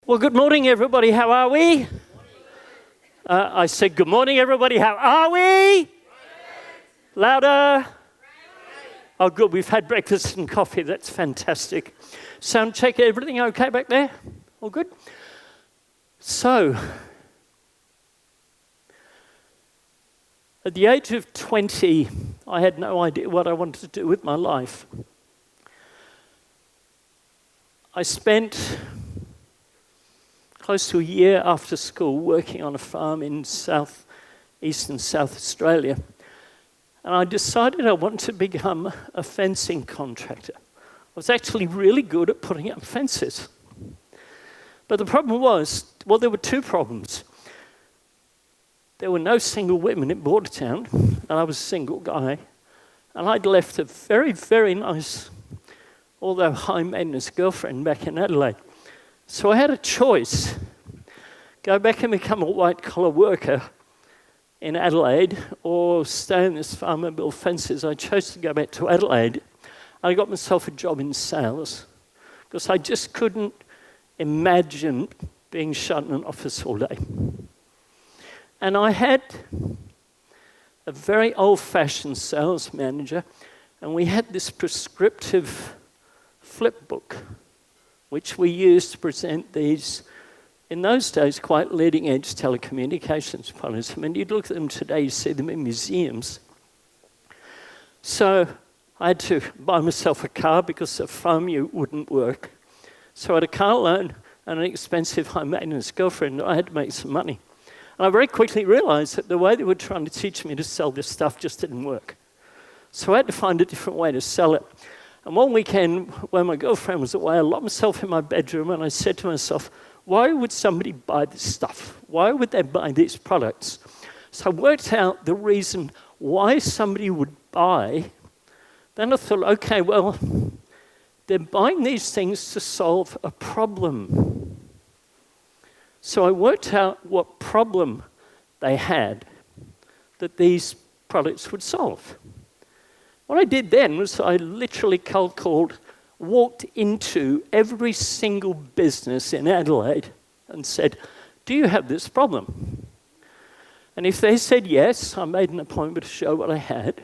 Well, good morning, everybody. How are we? I said, good morning, everybody. How are we? Louder. Oh, good. We've had breakfast and coffee. That's fantastic. Sound check. Everything okay back there? All good? So, at the age of 20, I had no idea what I wanted to do with my life. I spent close to a year after school working on a farm in east and South Australia. And I decided I wanted to become a fencing contractor. I was actually really good at putting up fences. But the problem was, well, there were two problems. There were no single women in Bordertown, and I was a single guy. And I'd left a very, very nice, although high-maintenance girlfriend back in Adelaide. So I had a choice: go back and become a white-collar worker in Adelaide, or stay in this farm and build fences. I chose to go back to Adelaide. I got myself a job in sales, because I just couldn't imagine being shut in an office all day. And I had a very old-fashioned sales manager, and we had this prescriptive flip book, which we used to present these, in those days, quite leading-edge telecommunications products. I mean, you'd look at them today, you see them in museums. So I had to buy myself a car because a farm wouldn't work. So I had a car loan and an expensive high-maintenance girlfriend. I had to make some money. And I very quickly realized that the way they were trying to teach me to sell this stuff just didn't work. So I had to find a different way to sell it. And one weekend, when my girlfriend was away, I locked myself in my bedroom and I said to myself, why would somebody buy this stuff? Why would they buy these products? So I worked out the reason why somebody would buy. Then I thought, okay, well, they're buying these things to solve a problem. So I worked out what problem they had that these products would solve. What I did then was I literally cold called, walked into every single business in Adelaide and said, do you have this problem? And if they said yes, I made an appointment to show what I had.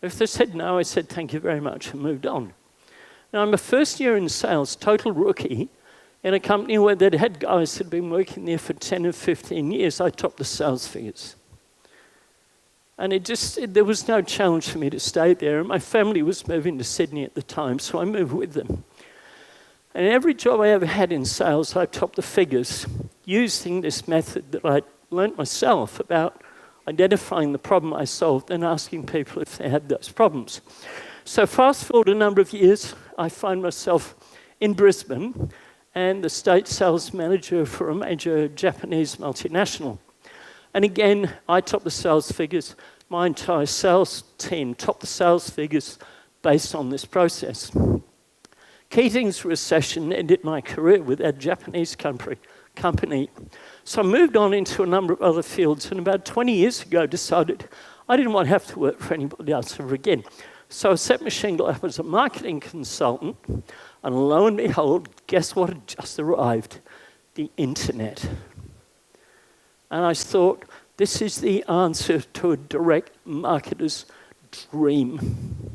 If they said no, I said thank you very much and moved on. Now, I'm a first year in sales, total rookie, in a company where they'd had guys who'd been working there for 10 or 15 years. I topped the sales figures. And there was no challenge for me to stay there. And my family was moving to Sydney at the time, so I moved with them. And in every job I ever had in sales, I topped the figures using this method that I learnt myself about identifying the problem I solved and asking people if they had those problems. So fast forward a number of years, I find myself in Brisbane and the state sales manager for a major Japanese multinational. And again, I topped the sales figures. My entire sales team topped the sales figures based on this process. Keating's recession ended my career with that Japanese company. So I moved on into a number of other fields, and about 20 years ago decided I didn't want to have to work for anybody else ever again. So I set my shingle up as a marketing consultant, and lo and behold, guess what had just arrived? The internet. And I thought, this is the answer to a direct marketer's dream.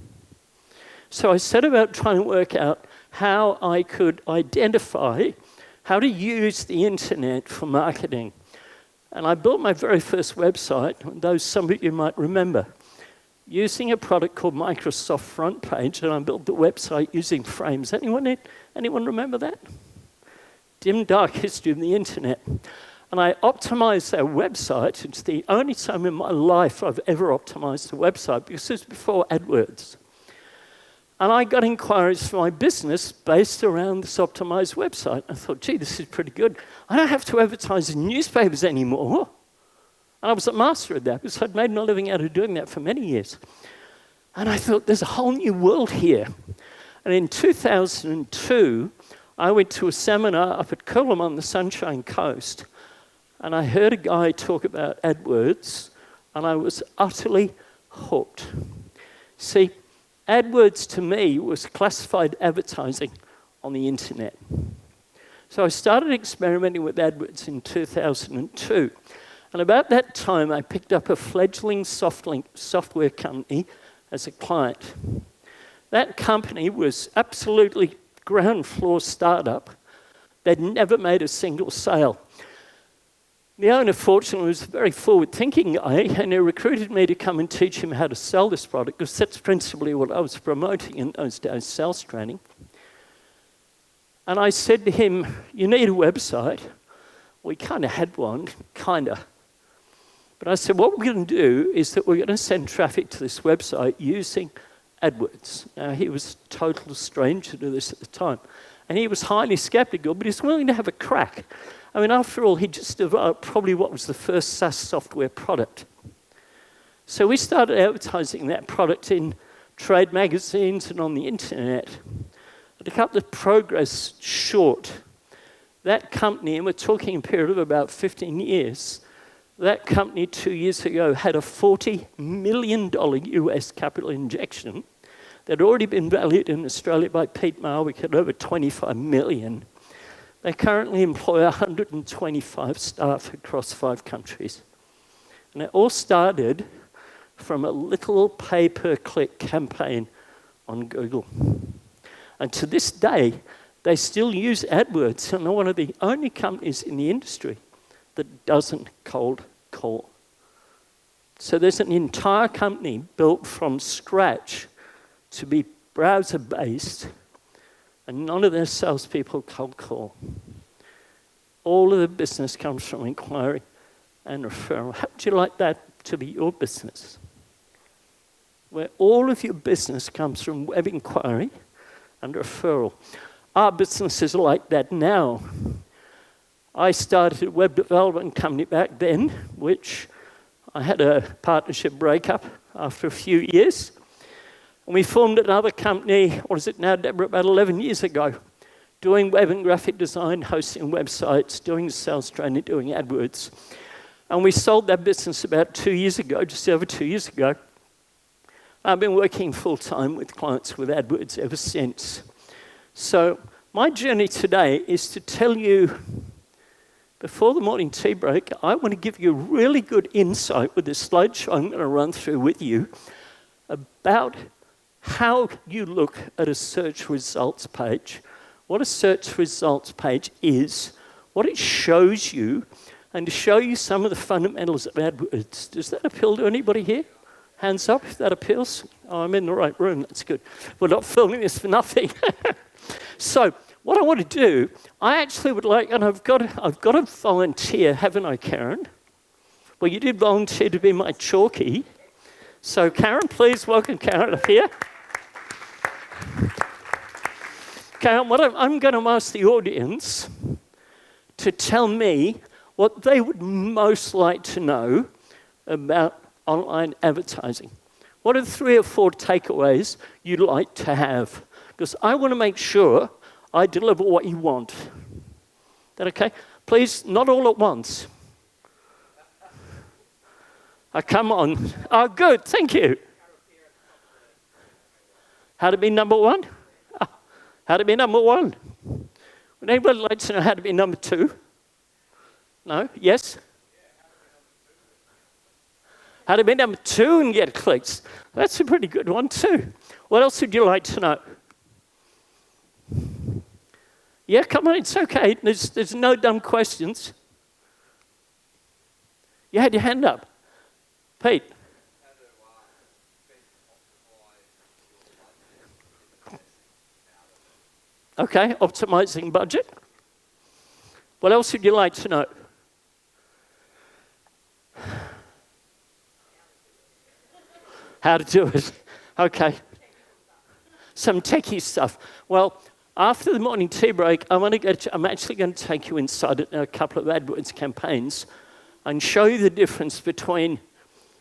So I set about trying to work out how I could identify how to use the internet for marketing. And I built my very first website, those some of you might remember, using a product called Microsoft Front Page, and I built the website using frames. Anyone remember that? Dim, dark history of the internet. And I optimized their website. It's the only time in my life I've ever optimized a website, because it was before AdWords. And I got inquiries for my business based around this optimized website. I thought, gee, this is pretty good. I don't have to advertise in newspapers anymore. And I was a master at that, because I'd made my living out of doing that for many years. And I thought, there's a whole new world here. And in 2002, I went to a seminar up at Coolum on the Sunshine Coast. And I heard a guy talk about AdWords, and I was utterly hooked. See, AdWords to me was classified advertising on the internet. So I started experimenting with AdWords in 2002. And about that time, I picked up a fledgling software company as a client. That company was absolutely ground floor startup. They'd never made a single sale. The owner, fortunately, was a very forward-thinking guy, and he recruited me to come and teach him how to sell this product, because that's principally what I was promoting in those days, sales training. And I said to him, you need a website. We kind of had one, kind of. But I said, what we're going to do is that we're going to send traffic to this website using AdWords. Now, he was a total stranger to this at the time. And he was highly skeptical, but he's willing to have a crack. I mean, after all, he just developed probably what was the first SaaS software product. So we started advertising that product in trade magazines and on the internet. To cut the progress short, that company, and we're talking a period of about 15 years, that company 2 years ago had a $40 million US capital injection that had already been valued in Australia by Pete Marwick at over $25 million. They currently employ 125 staff across 5 countries. And it all started from a little pay-per-click campaign on Google. And to this day, they still use AdWords, and they're one of the only companies in the industry that doesn't cold call. So there's an entire company built from scratch to be browser-based, and none of their salespeople cold call. All of the business comes from inquiry and referral. How would you like that to be your business? Where all of your business comes from web inquiry and referral. Our business is like that now. I started a web development company back then, which I had a partnership breakup after a few years. And we formed another company, what is it now, Deborah, about 11 years ago, doing web and graphic design, hosting websites, doing sales training, doing AdWords. And we sold that business about 2 years ago, just over 2 years ago. I've been working full-time with clients with AdWords ever since. So my journey today is to tell you, before the morning tea break, I want to give you a really good insight with this slideshow I'm going to run through with you about how you look at a search results page, what a search results page is, what it shows you, and to show you some of the fundamentals of AdWords. Does that appeal to anybody here? Hands up if that appeals. Oh, I'm in the right room, that's good. We're not filming this for nothing. So, what I want to do, I actually would like, and I've got a volunteer, haven't I, Karen? Well, you did volunteer to be my chalky. So, Karen, please welcome Karen up here. Karen, what I'm going to ask the audience to tell me what they would most like to know about online advertising. What are the 3 or 4 takeaways you'd like to have? Because I want to make sure I deliver what you want. Is that okay? Please, not all at once. Oh, come on. Oh, good, thank you. How to be number 1? Oh, how to be number 1? Would anybody like to know how to be number 2? No? Yes? How to be number 2 and get clicks. That's a pretty good one too. What else would you like to know? Yeah, come on, it's okay. There's no dumb questions. You had your hand up. Pete. Okay, optimizing budget. What else would you like to know? How to do it. Okay. Some techie stuff. Well, after the morning tea break, I'm actually going to take you inside a couple of AdWords campaigns and show you the difference between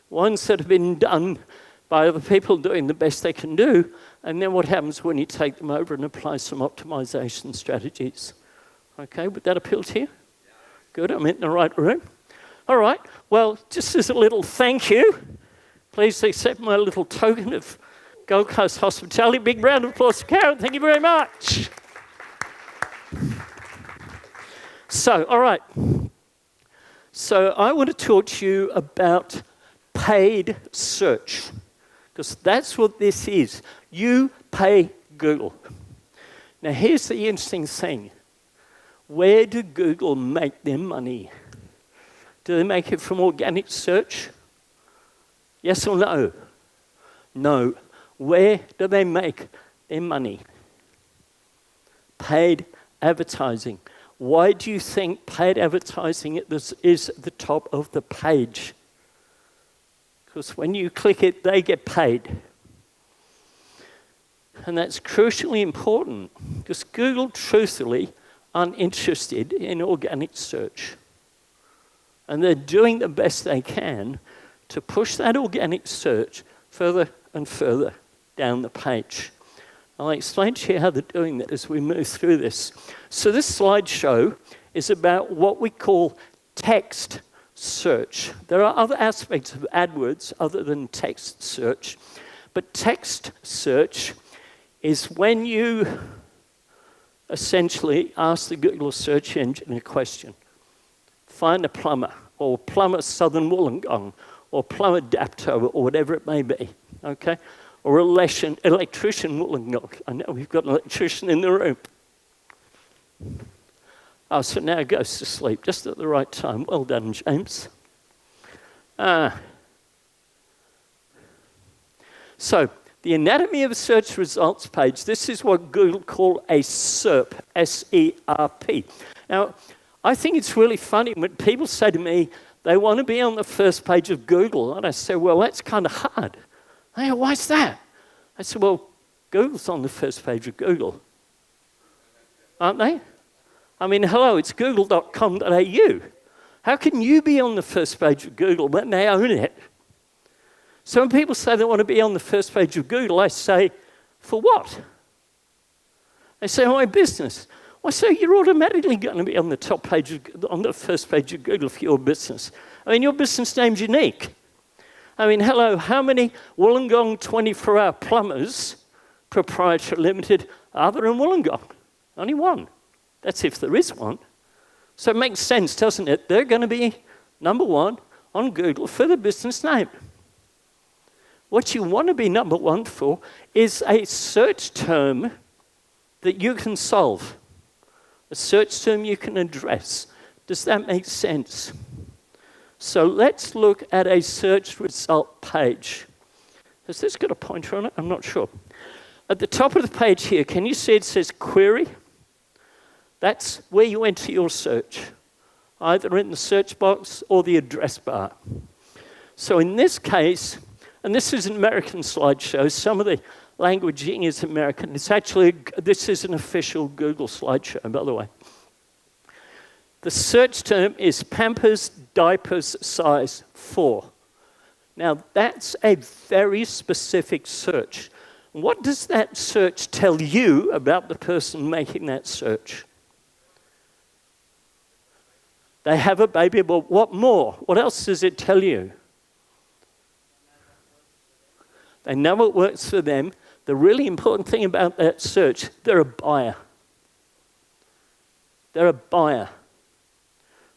ones that have been done by other people doing the best they can do, and then what happens when you take them over and apply some optimization strategies. Okay, would that appeal to you? Good, I'm in the right room. All right, well, just as a little thank you, please accept my little token of Gold Coast hospitality. Big round of applause for Karen. Thank you very much. So, all right. So I want to talk to you about paid search, because that's what this is. You pay Google. Now, here's the interesting thing. Where do Google make their money? Do they make it from organic search? Yes or no? No. Where do they make their money? Paid advertising. Why do you think paid advertising is at the top of the page? Because when you click it, they get paid. And that's crucially important, because Google, truthfully, aren't interested in organic search. And they're doing the best they can to push that organic search further and further down the page. I'll explain to you how they're doing that as we move through this. So this slideshow is about what we call text search. There are other aspects of AdWords other than text search, but text search is when you essentially ask the Google search engine a question. Find a plumber, or plumber Southern Wollongong, or plumber Dapto, or whatever it may be, okay? Or electrician Wollongong. I know we've got an electrician in the room. Oh, so now it goes to sleep just at the right time. Well done, James. So, the anatomy of a search results page, this is what Google call a SERP, S-E-R-P. Now, I think it's really funny when people say to me, they want to be on the first page of Google. And I say, well, that's kind of hard. They go, why's that? I said, well, Google's on the first page of Google. Aren't they? I mean, hello, it's google.com.au. How can you be on the first page of Google when they own it? So when people say they want to be on the first page of Google, I say, for what? They say, my business. Well, so you're automatically going to be on the top page, on the first page of Google for your business. I mean, your business name's unique. I mean, hello, how many Wollongong 24-hour plumbers, proprietary limited, are there in Wollongong? Only one. That's if there is one. So it makes sense, doesn't it? They're going to be number one on Google for the business name. What you want to be number one for is a search term that you can solve, a search term you can address. Does that make sense? So let's look at a search result page. Has this got a pointer on it? I'm not sure. At the top of the page here, can you see it says query? That's where you enter your search, either in the search box or the address bar. So in this case, and this is an American slideshow, some of the languaging is American. It's actually, this is an official Google slideshow, by the way. The search term is Pampers diapers size 4. Now, that's a very specific search. What does that search tell you about the person making that search? They have a baby, but what more? What else does it tell you? They know it works for them. The really important thing about that search, they're a buyer. They're a buyer.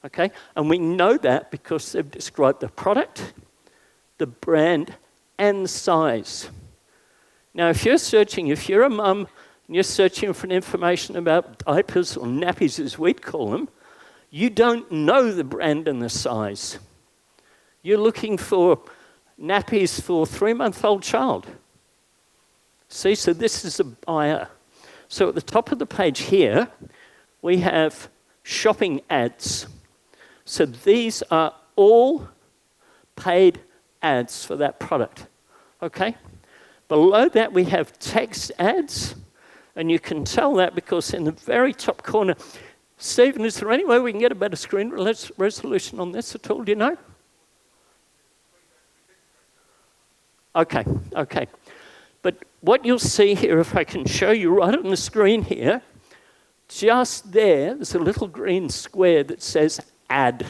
Okay? And we know that because they've described the product, the brand, and the size. Now, if you're a mum and you're searching for information about diapers or nappies, as we'd call them, you don't know the brand and the size. You're looking for nappies for a 3-month-old child. See, so this is a buyer. So at the top of the page here, we have shopping ads. So these are all paid ads for that product, okay? Below that, we have text ads, and you can tell that because in the very top corner, Stephen, is there any way we can get a better screen resolution on this at all, do you know? Okay. But what you'll see here, if I can show you right on the screen here, just there's a little green square that says ad.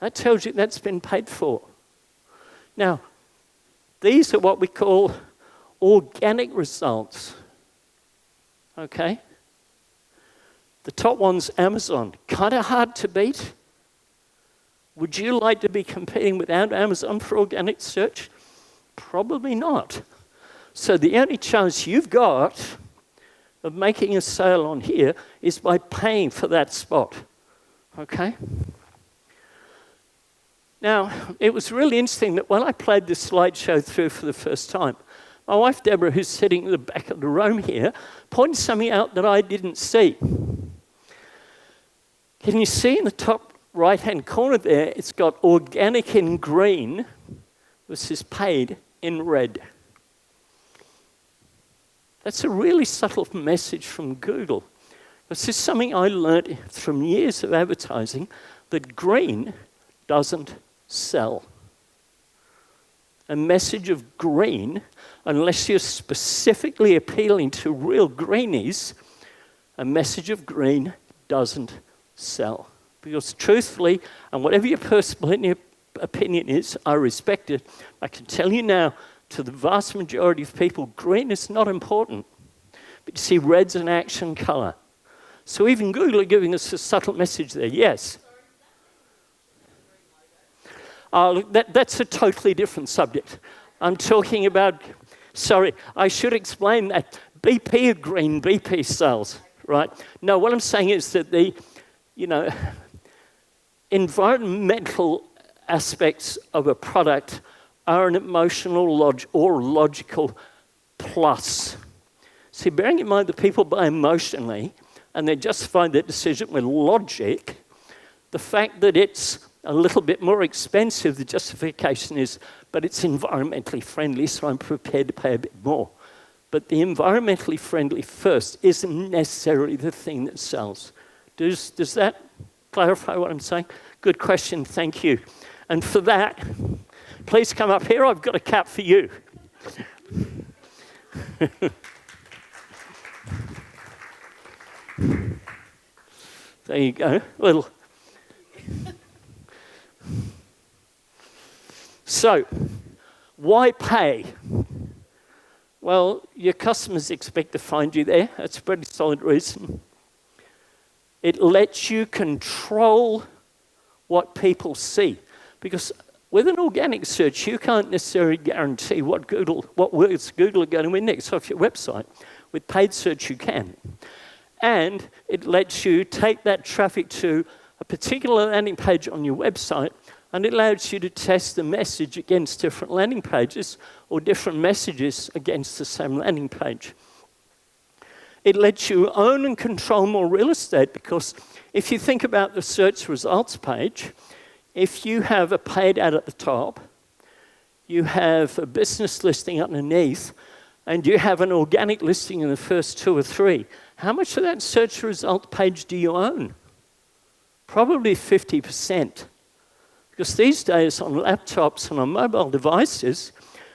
That tells you that's been paid for. Now, these are what we call organic results. Okay? The top one's Amazon. Kind of hard to beat. Would you like to be competing without Amazon for organic search? Probably not. So the only chance you've got of making a sale on here is by paying for that spot. Okay? Now, it was really interesting that when I played this slideshow through for the first time, my wife Deborah, who's sitting at the back of the room here, pointed something out that I didn't see. Can you see in the top right-hand corner there, it's got organic in green versus paid in red. That's a really subtle message from Google. This is something I learned from years of advertising, that green doesn't sell. A message of green, unless you're specifically appealing to real greenies, a message of green doesn't sell. Because truthfully, and whatever your personal opinion is, I respect it. I can tell you now, to the vast majority of people, green is not important. But you see, red's an action color. So even Google are giving us a subtle message there. Yes? That's a totally different subject. I'm talking about, sorry, I should explain that. BP are green, BP sells, right? No, what I'm saying is that the, environmental aspects of a product are an emotional or logical plus. See, bearing in mind that people buy emotionally and they justify their decision with logic, the fact that it's a little bit more expensive, the justification is, but it's environmentally friendly, so I'm prepared to pay a bit more. But the environmentally friendly first isn't necessarily the thing that sells. Does that clarify what I'm saying? Good question, thank you. And for that, please come up here, I've got a cap for you. There you go, little. So, why pay? Well, your customers expect to find you there. That's a pretty solid reason. It lets you control what people see. Because with an organic search, you can't necessarily guarantee what words Google are going to index off your website. With paid search, you can. And it lets you take that traffic to a particular landing page on your website, and it allows you to test the message against different landing pages or different messages against the same landing page. It lets you own and control more real estate, because if you think about the search results page, if you have a paid ad at the top, you have a business listing underneath, and you have an organic listing in the first 2 or 3, how much of that search result page do you own? Probably 50%. Because these days on laptops and on mobile devices,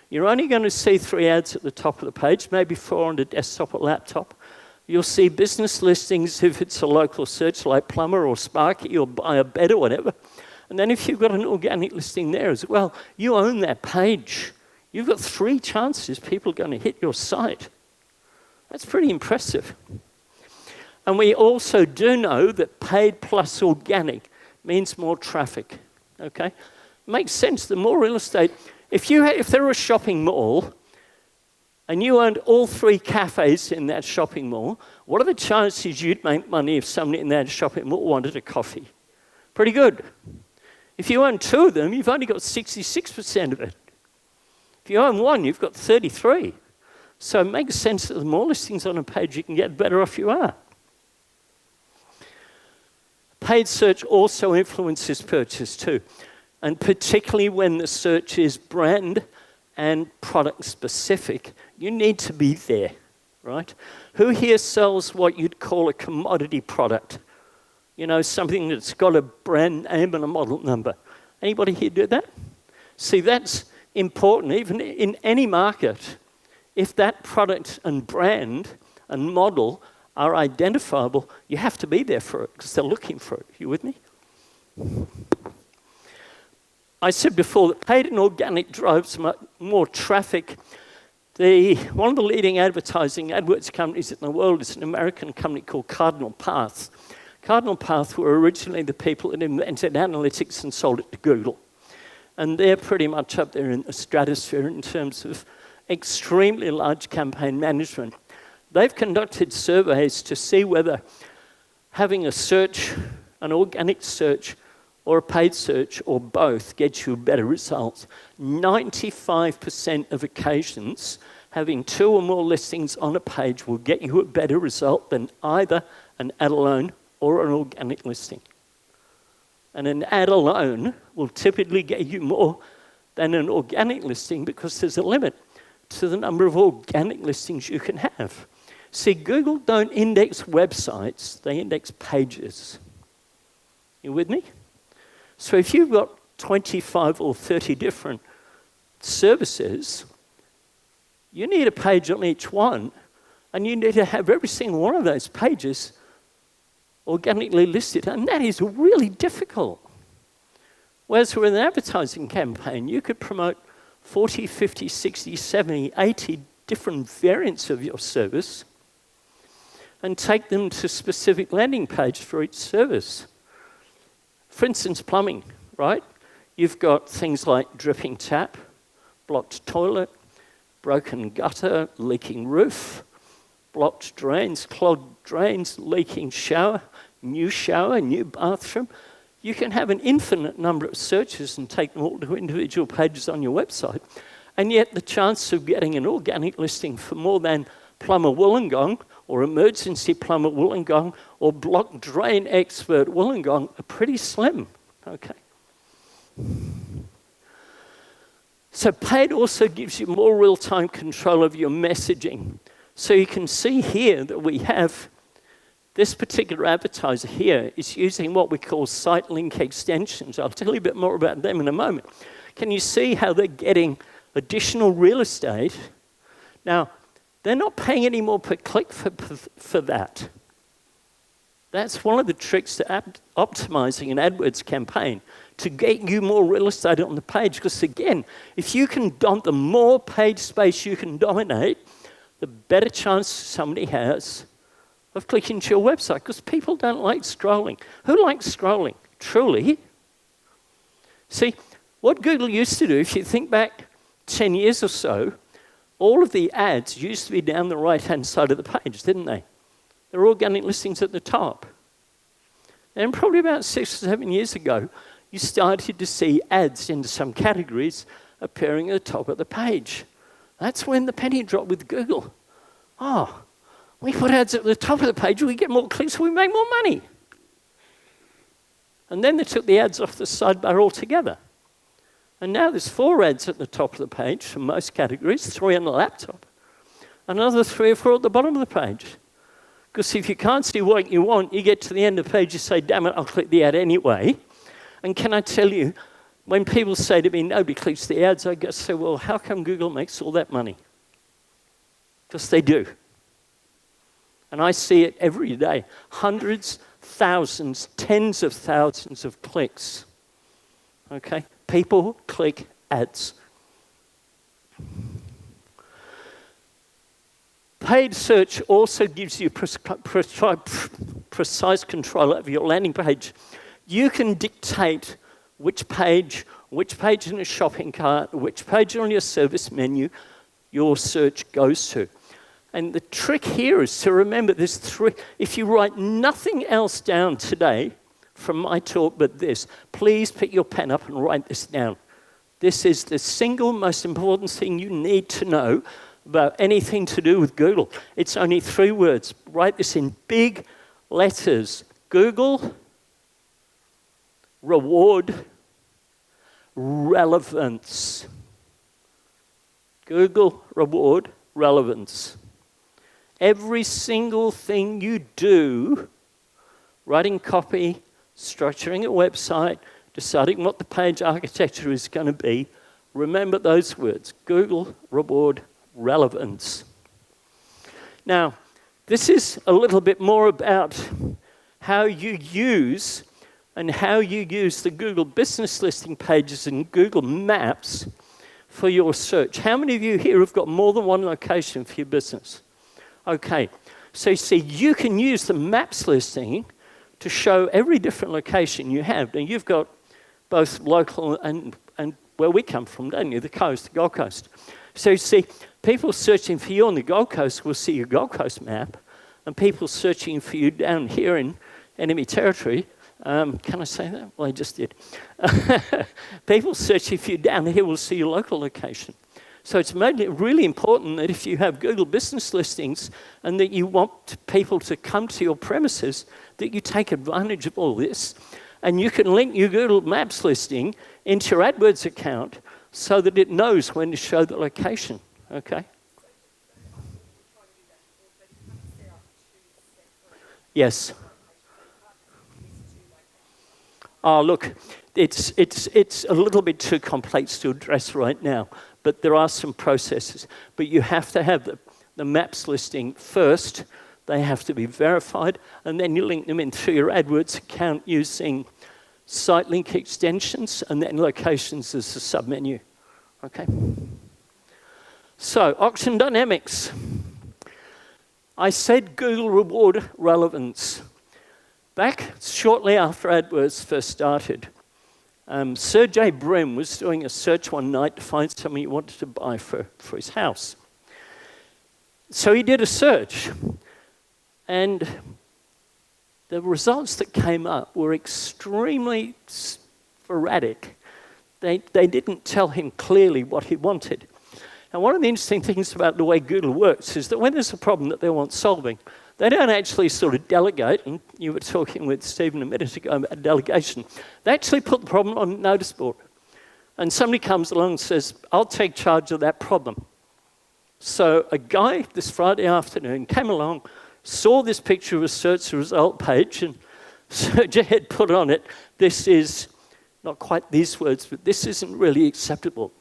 you're only going to see 3 ads at the top of the page, maybe 4 on the desktop or laptop. You'll see business listings if it's a local search like Plumber or Sparky or Buy a Bed or whatever. And then if you've got an organic listing there as well, you own that page. You've got 3 chances people are going to hit your site. That's pretty impressive. And we also do know that paid plus organic means more traffic. Okay? Makes sense. The more real estate, if there were a shopping mall and you owned all 3 cafes in that shopping mall, what are the chances you'd make money if somebody in that shopping mall wanted a coffee? Pretty good. If you own 2 of them, you've only got 66% of it. If you own 1, you've got 33. So it makes sense that the more listings on a page you can get, the better off you are. Paid search also influences purchase too, and particularly when the search is brand and product specific, you need to be there, right? Who here sells what you'd call a commodity product? You know, something that's got a brand name and a model number. Anybody here do that? See, that's important. Even in any market, if that product and brand and model are identifiable, you have to be there for it because they're looking for it. You with me? I said before that paid and organic drives more traffic One of the leading advertising AdWords companies in the world is an American company called Cardinal Path. Cardinal Path were originally the people that invented analytics and sold it to Google. And they're pretty much up there in the stratosphere in terms of extremely large campaign management. They've conducted surveys to see whether having a search, an organic search, or a paid search, or both, gets you better results. 95% of occasions, having 2 or more listings on a page will get you a better result than either an ad alone or an organic listing. And an ad alone will typically get you more than an organic listing because there's a limit to the number of organic listings you can have. See, Google don't index websites, they index pages. You with me? So if you've got 25 or 30 different services, you need a page on each one, and you need to have every single one of those pages organically listed, and that is really difficult. Whereas with an advertising campaign, you could promote 40, 50, 60, 70, 80 different variants of your service and take them to specific landing pages for each service. For instance, plumbing, right? You've got things like dripping tap, blocked toilet, broken gutter, leaking roof, blocked drains, clogged drains, leaking shower, new bathroom. You can have an infinite number of searches and take them all to individual pages on your website. And yet the chance of getting an organic listing for more than plumber Wollongong or emergency plumber Wollongong or block drain expert Wollongong are pretty slim, okay? So paid also gives you more real-time control of your messaging. So you can see here that we have this particular advertiser here is using what we call site link extensions. I'll tell you a bit more about them in a moment. Can you see how they're getting additional real estate? Now, they're not paying any more per click for that. That's one of the tricks to optimizing an AdWords campaign, to get you more real estate on the page. Because again, if you can the more page space you can dominate, the better chance somebody has of clicking to your website, because people don't like scrolling. Who likes scrolling? Truly? See, what Google used to do, if you think back 10 years or so, all of the ads used to be down the right-hand side of the page, didn't they? There were organic listings at the top. And probably about 6 or 7 years ago, you started to see ads into some categories appearing at the top of the page. That's when the penny dropped with Google. Oh, we put ads at the top of the page, we get more clicks, we make more money. And then they took the ads off the sidebar altogether. And now there's 4 ads at the top of the page for most categories, 3 on the laptop, another 3 or 4 at the bottom of the page. Because if you can't see what you want, you get to the end of the page, you say, damn it, I'll click the ad anyway. And can I tell you, when people say to me, nobody clicks the ads, I say, well, how come Google makes all that money? Because they do. And I see it every day. Hundreds, thousands, tens of thousands of clicks. Okay? People click ads. Paid search also gives you precise control over your landing page. You can dictate which page in a shopping cart, which page on your service menu your search goes to. And the trick here is to remember there's 3. If you write nothing else down today from my talk but this, please pick your pen up and write this down. This is the single most important thing you need to know about anything to do with Google. It's only 3 words. Write this in big letters. Google, reward, relevance. Google, reward, relevance. Every single thing you do, writing copy, structuring a website, deciding what the page architecture is going to be, remember those words: Google, reward, relevance. Now, this is a little bit more about how you use the Google business listing pages and Google Maps for your search. How many of you here have got more than one location for your business? Okay, so you see, you can use the maps listing to show every different location you have. Now, you've got both local and where we come from, don't you? The coast, the Gold Coast. So you see, people searching for you on the Gold Coast will see your Gold Coast map, and people searching for you down here in enemy territory, can I say that? Well, I just did. People searching for you down here will see your local location. So it's made it really important that if you have Google business listings and that you want people to come to your premises, that you take advantage of all this. And you can link your Google Maps listing into your AdWords account so that it knows when to show the location, okay? Yes. Oh, look, it's a little bit too complex to address right now, but there are some processes. But you have to have the maps listing first. They have to be verified, and then you link them in through your AdWords account using site link extensions, and then locations as a submenu. Okay? So, auction dynamics. I said Google reward relevance. Back shortly after AdWords first started, Sergey Brin was doing a search one night to find something he wanted to buy for his house. So he did a search, and the results that came up were extremely sporadic. They didn't tell him clearly what he wanted. And one of the interesting things about the way Google works is that when there's a problem that they want solving, they don't actually sort of delegate, and you were talking with Stephen a minute ago about delegation. They actually put the problem on a notice board. And somebody comes along and says, I'll take charge of that problem. So a guy this Friday afternoon came along, saw this picture of a search result page, and Sergey had put on it, this is, not quite these words, but this isn't really acceptable.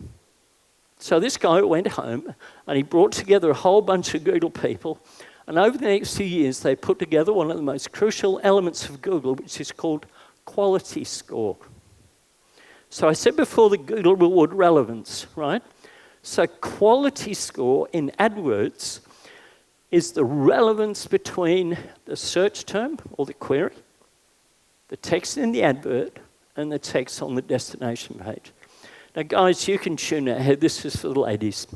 So this guy went home, and he brought together a whole bunch of Google people, and over the next few years, they put together one of the most crucial elements of Google, which is called quality score. So I said before the Google reward relevance, right? So quality score in AdWords is the relevance between the search term or the query, the text in the advert, and the text on the destination page. Now, guys, you can tune ahead. This is for the ladies.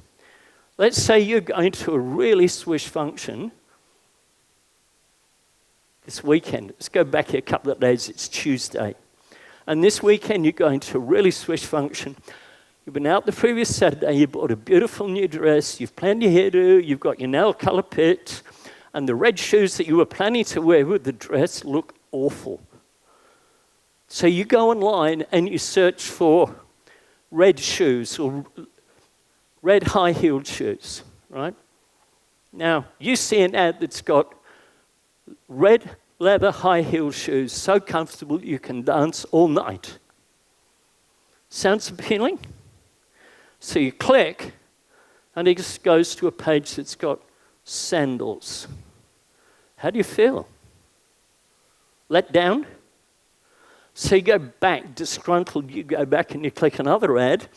Let's say you're going to a really swish function this weekend. Let's go back here a couple of days. It's Tuesday. And this weekend, you're going to a really swish function. You've been out the previous Saturday. You bought a beautiful new dress. You've planned your hairdo. You've got your nail color picked. And the red shoes that you were planning to wear with the dress look awful. So you go online and you search for red shoes or red high-heeled shoes, right? Now, you see an ad that's got red leather high-heeled shoes, so comfortable you can dance all night. Sounds appealing? So you click, and it just goes to a page that's got sandals. How do you feel? Let down? So you go back, disgruntled, you go back and you click another ad,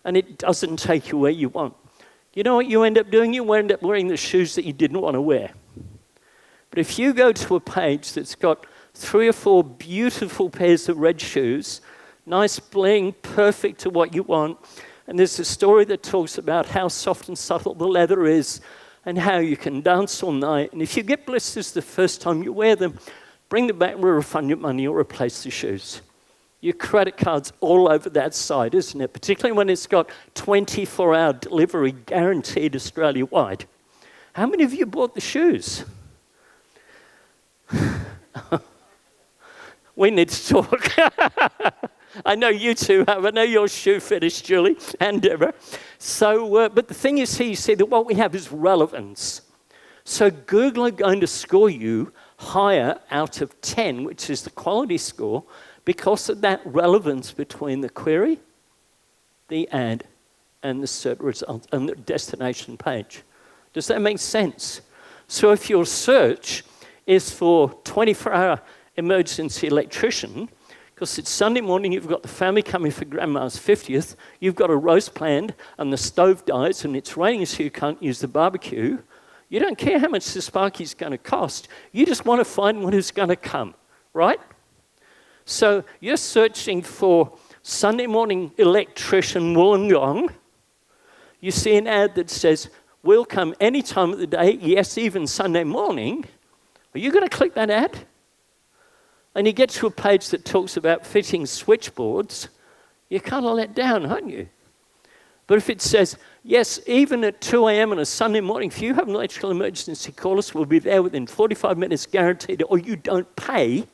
and it doesn't take you where you want. You know what you end up doing? You end up wearing the shoes that you didn't want to wear. But if you go to a page that's got 3 or 4 beautiful pairs of red shoes, nice bling, perfect to what you want, and there's a story that talks about how soft and subtle the leather is and how you can dance all night, and if you get blisters the first time you wear them, bring them back and we'll refund your money or replace the shoes. Your credit card's all over that site, isn't it? Particularly when it's got 24-hour delivery guaranteed Australia-wide. How many of you bought the shoes? We need to talk. I know you two have. I know your shoe fetish, Julie and Deborah. So, but the thing is here, you see that what we have is relevance. So Google are going to score you higher out of 10, which is the quality score, because of that relevance between the query, the ad, and the search result, and the destination page. Does that make sense? So if your search is for 24-hour emergency electrician, Because it's Sunday morning, you've got the family coming for Grandma's 50th, you've got a roast planned, and the stove dies, and it's raining so you can't use the barbecue. You don't care how much the sparky's going to cost. You just want to find one who's going to come, right? So you're searching for Sunday morning electrician Wollongong. You see an ad that says, we'll come any time of the day, yes, even Sunday morning. Are you going to click that ad? And you get to a page that talks about fitting switchboards, you're kind of let down, aren't you? But if it says, yes, even at 2 a.m. on a Sunday morning, if you have an electrical emergency, call us, we'll be there within 45 minutes guaranteed, or you don't pay,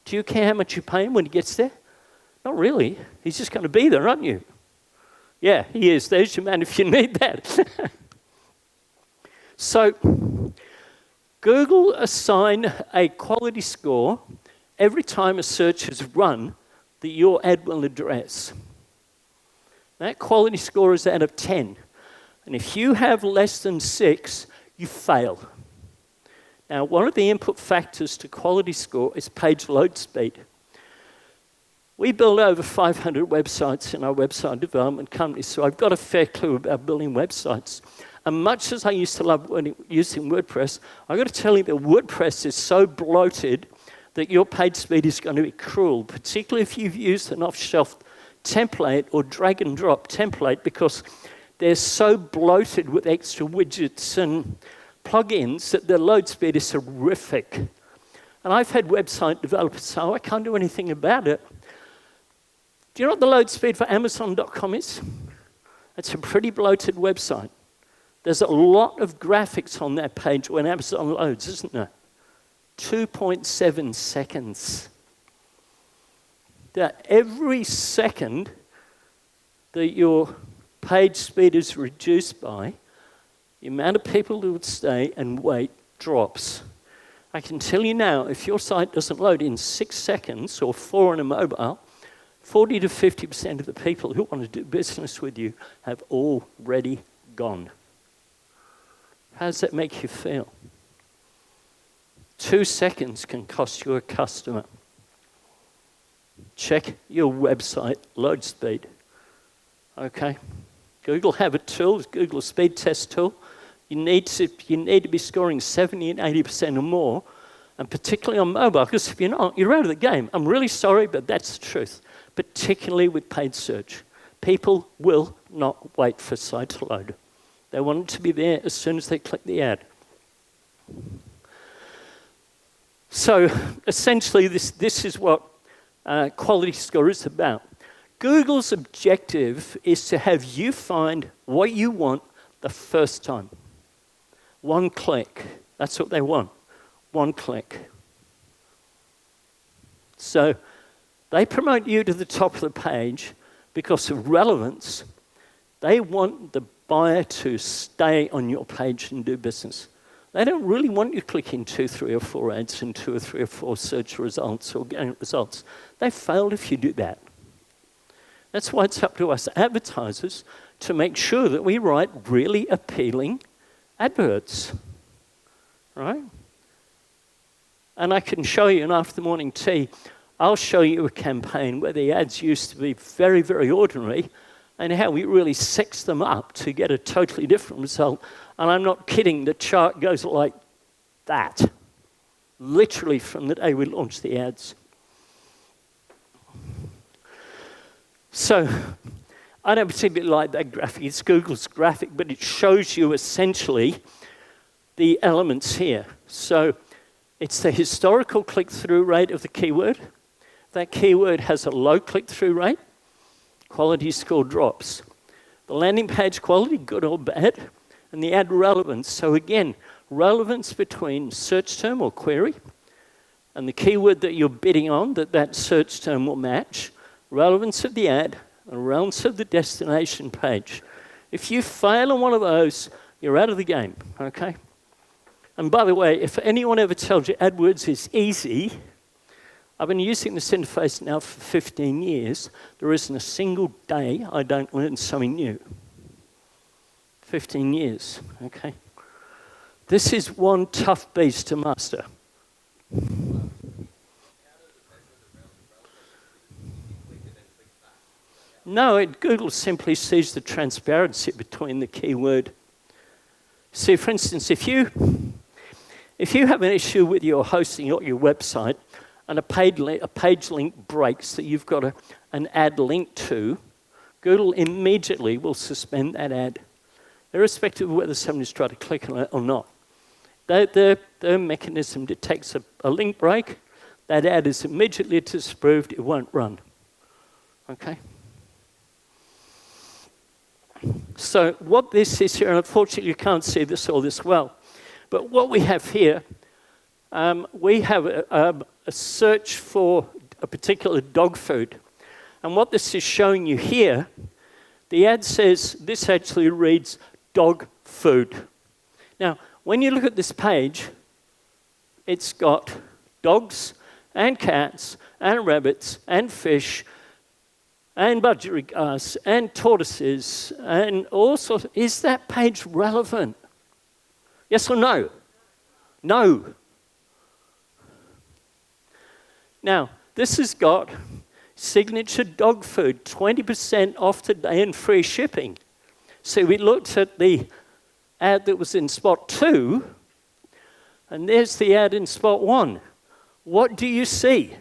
do you care how much you pay him when he gets there? Not really. He's just going to be there, aren't you? Yeah, he is. There's your man if you need that. So Google assign a quality score every time a search is run that your ad will address. That quality score is out of 10. And if you have less than 6, you fail. Now, one of the input factors to quality score is page load speed. We build over 500 websites in our website development company, so I've got a fair clue about building websites. And much as I used to love using WordPress, I've got to tell you that WordPress is so bloated that your page speed is going to be cruel, particularly if you've used an off-shelf template or drag and drop template, because they're so bloated with extra widgets and plugins that their load speed is horrific. And I've had website developers say, oh, I can't do anything about it. Do you know what the load speed for Amazon.com is? It's a pretty bloated website. There's a lot of graphics on that page when Amazon loads, isn't there? 2.7 seconds. That every second that your page speed is reduced by, the amount of people who would stay and wait drops. I can tell you now, if your site doesn't load in 6 seconds or 4 on a mobile, 40 to 50% of the people who want to do business with you have already gone. How does that make you feel? 2 seconds can cost you a customer. Check your website load speed. Okay? Google have a tool, Google speed test tool. You need to be scoring 70 and 80% or more, and particularly on mobile, because if you're not, you're out of the game. I'm really sorry, but that's the truth. Particularly with paid search. People will not wait for site to load. They want it to be there as soon as they click the ad. So essentially, this is what quality score is about. Google's objective is to have you find what you want the first time. One click. That's what they want. One click. So they promote you to the top of the page because of relevance. They want the buyer to stay on your page and do business. They don't really want you clicking 2, 3, or 4 ads in 2 or 3 or 4 search results or organic results. They fail if you do that. That's why it's up to us advertisers to make sure that we write really appealing adverts, right? And I can show you in after the morning tea, I'll show you a campaign where the ads used to be very, very ordinary and how we really sex them up to get a totally different result. And I'm not kidding, the chart goes like that, literally from the day we launched the ads. So I don't particularly like that graphic. It's Google's graphic, but it shows you essentially the elements here. So it's the historical click-through rate of the keyword. That keyword has a low click-through rate. Quality score drops. The landing page quality, good or bad, and the ad relevance. So again, relevance between search term or query and the keyword that you're bidding on, that search term will match, relevance of the ad, and relevance of the destination page. If you fail on one of those, you're out of the game, okay? And by the way, if anyone ever tells you AdWords is easy, I've been using this interface now for 15 years. There isn't a single day I don't learn something new. 15 years, okay? This is one tough beast to master. No, Google simply sees the transparency between the keyword. See, for instance, if you have an issue with your hosting or your website and a page link breaks that you've got an ad link to, Google immediately will suspend that ad, irrespective of whether somebody's tried to click on it or not. Their mechanism detects a link break, that ad is immediately disapproved, it won't run. Okay? So what this is here, and unfortunately you can't see this all this well, but what we have here, we have a search for a particular dog food. And what this is showing you here, the ad says, this actually reads dog food. Now, when you look at this page, it's got dogs and cats and rabbits and fish and budgerigars and tortoises and all sorts. Is that page relevant? Yes or no? No. Now, this has got signature dog food, 20% off today and free shipping. So we looked at the ad that was in spot 2, and there's the ad in spot 1. What do you see?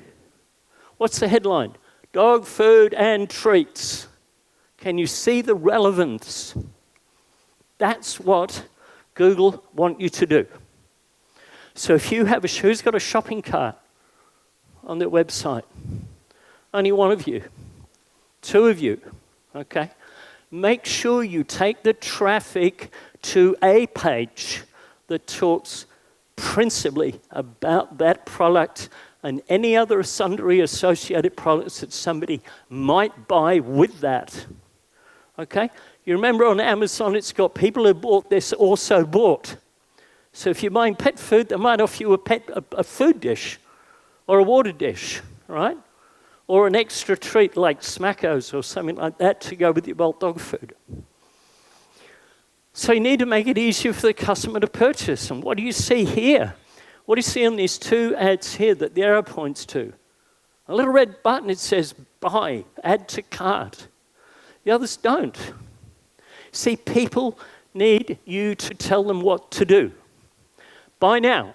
What's the headline? Dog food and treats. Can you see the relevance? That's what Google want you to do. So if you have who's got a shopping cart on their website? Only one of you, 2 of you, okay? Make sure you take the traffic to a page that talks principally about that product and any other sundry associated products that somebody might buy with that, okay? You remember on Amazon, it's got people who bought this also bought. So if you're buying pet food, they might offer you a food dish or a water dish, right? Or an extra treat like Smackos or something like that to go with your bulk dog food. So you need to make it easier for the customer to purchase. And what do you see here? What do you see on these 2 ads here that the arrow points to? A little red button, it says buy, add to cart. The others don't. See, people need you to tell them what to do. Buy now.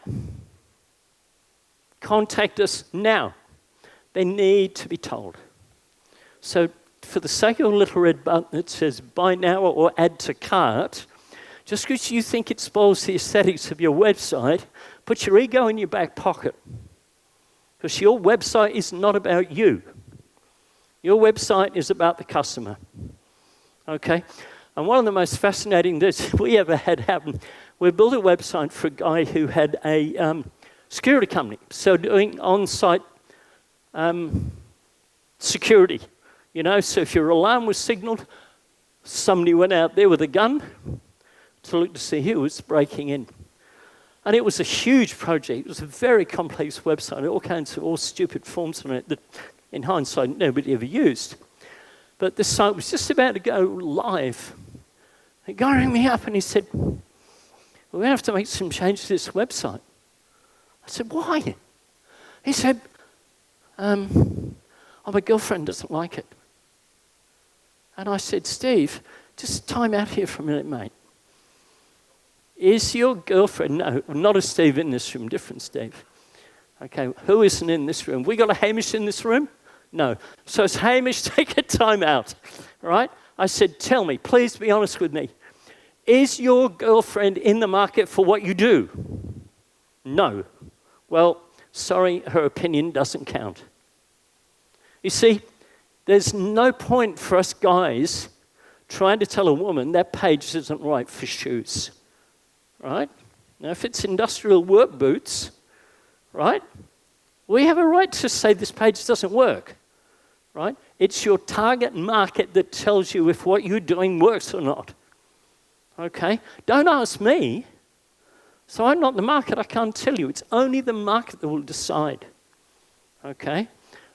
Contact us now. They need to be told. So for the sake of a little red button that says buy now or add to cart, just because you think it spoils the aesthetics of your website, put your ego in your back pocket. Because your website is not about you. Your website is about the customer. Okay? And one of the most fascinating things we ever had happen, we built a website for a guy who had a security company. So doing on-site security. You know, so if your alarm was signaled, somebody went out there with a gun to look to see who was breaking in. And it was a huge project. It was a very complex website, all kinds of all stupid forms on it that, in hindsight, nobody ever used. But the site was just about to go live. The guy rang me up and he said, "We're going to have to make some changes to this website." I said, "Why?" He said, my girlfriend doesn't like it." And I said, "Steve, just time out here for a minute, mate. Is your girlfriend," no, not a Steve in this room, different Steve. Okay, who isn't in this room? We got a Hamish in this room? No. So it's Hamish, take a time out, right? I said, "Tell me, please be honest with me. Is your girlfriend in the market for what you do?" "No." "Well, sorry, her opinion doesn't count." You see, there's no point for us guys trying to tell a woman that page isn't right for shoes, right? Now, if it's industrial work boots, right, we have a right to say this page doesn't work, right? It's your target market that tells you if what you're doing works or not, okay? Don't ask me. So I'm not the market, I can't tell you. It's only the market that will decide, okay?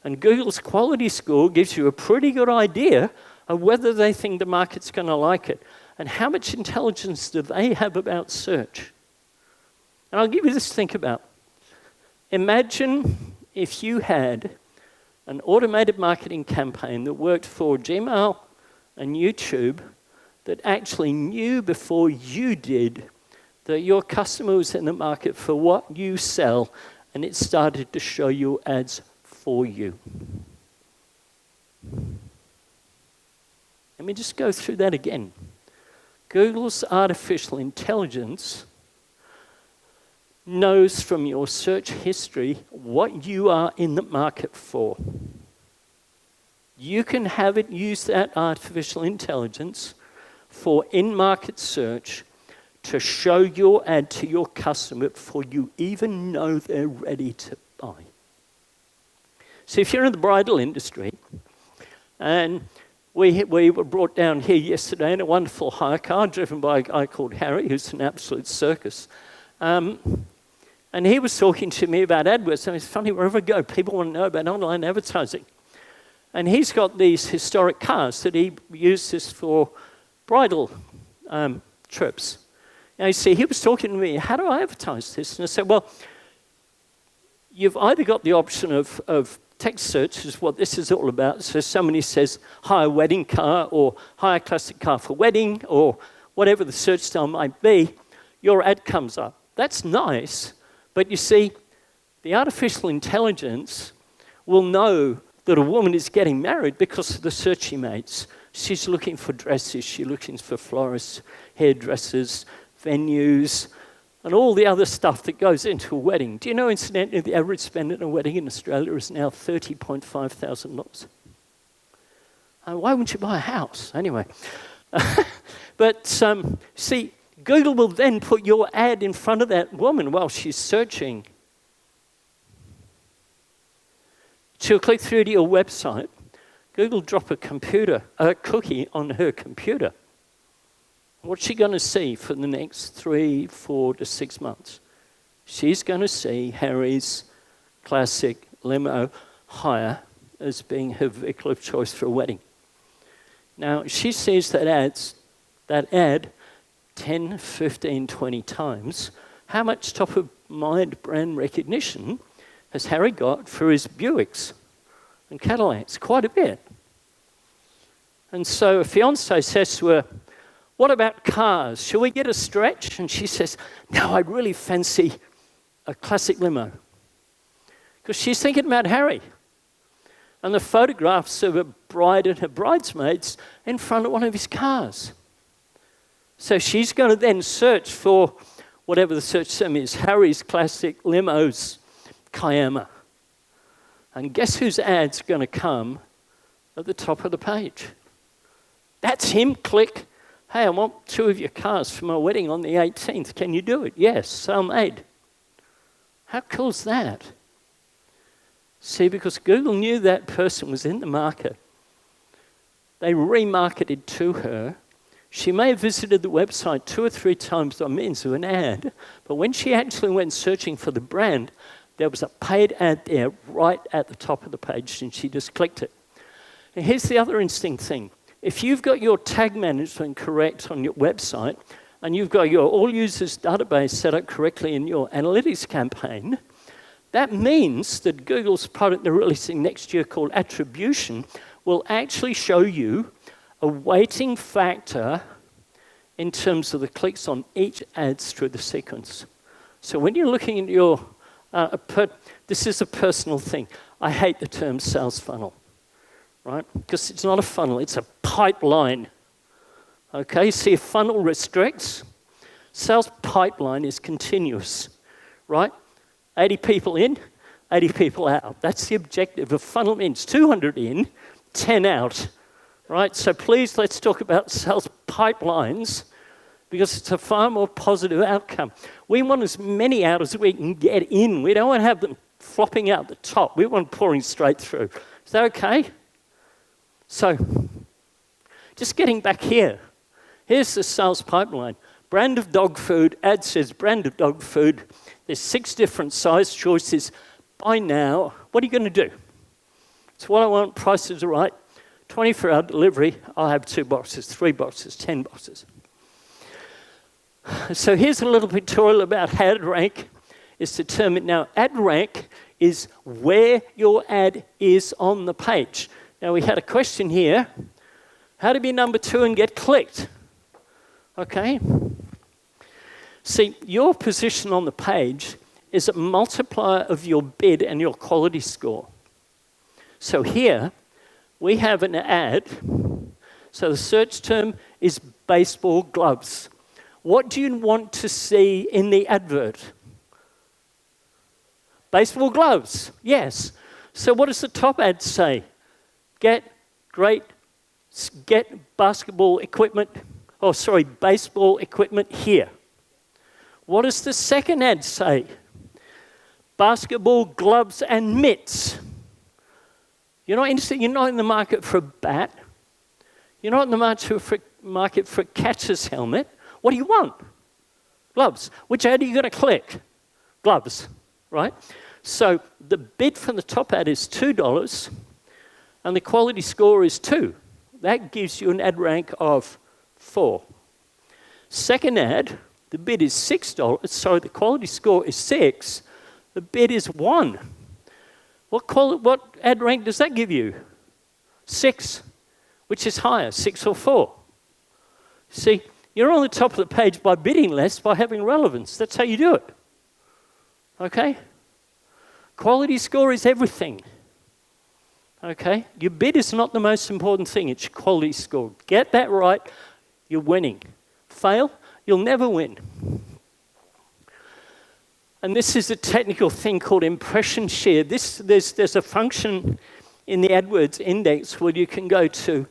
And Google's quality score gives you a pretty good idea of whether they think the market's going to like it and how much intelligence do they have about search. And I'll give you this to think about. Imagine if you had an automated marketing campaign that worked for Gmail and YouTube that actually knew before you did that your customer was in the market for what you sell, and it started to show you ads for you. Let me just go through that again. Google's artificial intelligence knows from your search history what you are in the market for. You can have it use that artificial intelligence for in-market search to show your ad to your customer before you even know they're ready to buy. So if you're in the bridal industry, and we were brought down here yesterday in a wonderful hire car driven by a guy called Harry, who's an absolute circus. And he was talking to me about AdWords. And it's funny, wherever I go, people want to know about online advertising. And he's got these historic cars that he uses for bridal trips. Now, you see, he was talking to me, how do I advertise this? And I said, well, you've either got the option of text search, which is what this is all about. So somebody says, hire wedding car, or hire classic car for wedding, or whatever the search style might be, your ad comes up. That's nice, but you see, the artificial intelligence will know that a woman is getting married because of the search she makes. She's looking for dresses, she's looking for florists, hairdressers, venues, and all the other stuff that goes into a wedding. Do you know, incidentally, the average spend in a wedding in Australia is now $30.5 thousand. Why wouldn't you buy a house? Anyway. But see, Google will then put your ad in front of that woman while she's searching. She'll click through to your website. Google drop a cookie on her computer. What's she going to see for the next 3, 4 to 6 months? She's going to see Harry's classic limo hire as being her vehicle of choice for a wedding. Now, she sees that ad 10, 15, 20 times. How much top-of-mind brand recognition has Harry got for his Buicks and Cadillacs? Quite a bit. And so a fiancé says to her, what about cars? Shall we get a stretch? And she says, no, I'd really fancy a classic limo. Because she's thinking about Harry and the photographs of a bride and her bridesmaids in front of one of his cars. So she's going to then search for whatever the search term is, Harry's classic limos, Kiama. And guess whose ad's going to come at the top of the page? That's him. Click. Hey, I want 2 of your cars for my wedding on the 18th. Can you do it? Yes, sale made. How cool is that? See, because Google knew that person was in the market. They remarketed to her. She may have visited the website 2 or 3 times by means of an ad, but when she actually went searching for the brand, there was a paid ad there right at the top of the page, and she just clicked it. And here's the other interesting thing. If you've got your tag management correct on your website, and you've got your all users database set up correctly in your analytics campaign, that means that Google's product they're releasing next year called Attribution will actually show you a weighting factor in terms of the clicks on each ads through the sequence. So when you're looking at your, this is a personal thing. I hate the term sales funnel, right? Because it's not a funnel, it's a pipeline. Okay, see, a funnel restricts. Sales pipeline is continuous, right? 80 people in, 80 people out. That's the objective. A funnel means 200 in, 10 out, right? So please, let's talk about sales pipelines because it's a far more positive outcome. We want as many out as we can get in. We don't want to have them flopping out the top. We want pouring straight through. Is that okay? So, just getting back here. Here's the sales pipeline. Brand of dog food, ad says brand of dog food. There's 6 different size choices. Buy now. What are you going to do? It's what I want, prices are right. 24-hour delivery, I'll have 2 boxes, 3 boxes, 10 boxes. So here's a little pictorial about how to rank is determined. Now, ad rank is where your ad is on the page. Now, we had a question here. How to be number 2 and get clicked? Okay. See, your position on the page is a multiplier of your bid and your quality score. So here, we have an ad. So the search term is baseball gloves. What do you want to see in the advert? Baseball gloves, yes. So what does the top ad say? Get basketball equipment, baseball equipment here. What does the second ad say? Basketball gloves and mitts. You're not interested, you're not in the market for a bat. You're not in the market for a catcher's helmet. What do you want? Gloves. Which ad are you going to click? Gloves, right? So the bid for the top ad is $2 and the quality score is 2. That gives you an ad rank of 4. Second ad, the bid is $6. So the quality score is 6. The bid is 1. What ad rank does that give you? 6. Which is higher, 6 or 4? See, you're on the top of the page by bidding less, by having relevance. That's how you do it. Okay? Quality score is everything. Okay? Your bid is not the most important thing. It's your quality score. Get that right, you're winning. Fail, you'll never win. And this is a technical thing called impression share. There's a function in the AdWords index where you can go to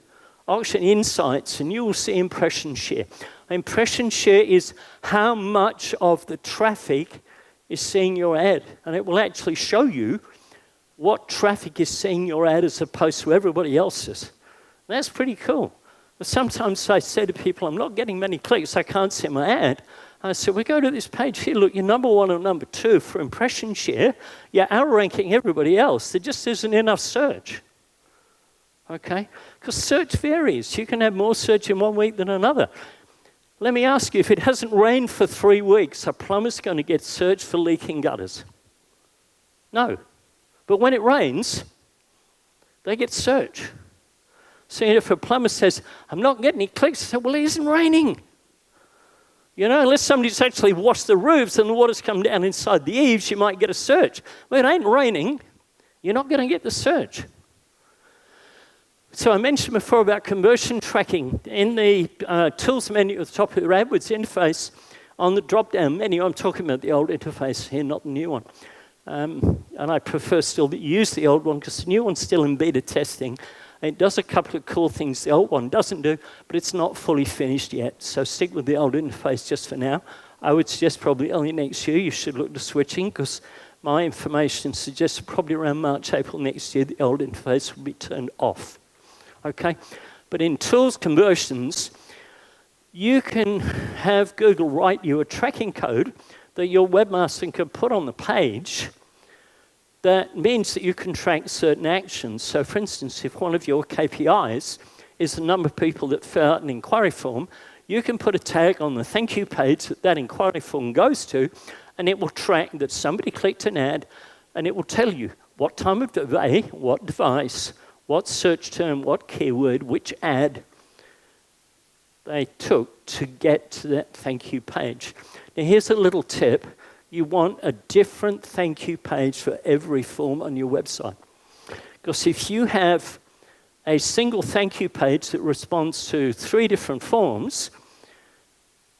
Auction Insights and you will see impression share. Impression share is how much of the traffic is seeing your ad. And it will actually show you what traffic is seeing your ad as opposed to everybody else's. And that's pretty cool. But sometimes I say to people, I'm not getting many clicks, I can't see my ad. I said, we go to this page here, look, you're number 1 or number 2 for impression share. You're outranking everybody else. There just isn't enough search. Okay? Because search varies. You can have more search in one week than another. Let me ask you, if it hasn't rained for 3 weeks, a plumber's going to get searched for leaking gutters? No. But when it rains, they get search. So if a plumber says, I'm not getting any clicks, I say, well, it isn't raining. You know, unless somebody's actually washed the roofs and the water's come down inside the eaves, you might get a search. When it ain't raining, you're not going to get the search. So I mentioned before about conversion tracking. In the tools menu at the top of your AdWords interface, on the drop-down menu, I'm talking about the old interface here, not the new one. And I prefer still to use the old one because the new one's still in beta testing. It does a couple of cool things the old one doesn't do, but it's not fully finished yet. So stick with the old interface just for now. I would suggest probably early next year you should look to switching because my information suggests probably around March, April next year the old interface will be turned off. Okay? But in tools conversions, you can have Google write you a tracking code that your webmaster can put on the page. That means that you can track certain actions. So for instance, if one of your KPIs is the number of people that fill out an inquiry form, you can put a tag on the thank you page that that inquiry form goes to, and it will track that somebody clicked an ad, and it will tell you what time of day, what device, what search term, what keyword, which ad they took to get to that thank you page. Now here's a little tip. You want a different thank you page for every form on your website. Because if you have a single thank you page that responds to 3 different forms,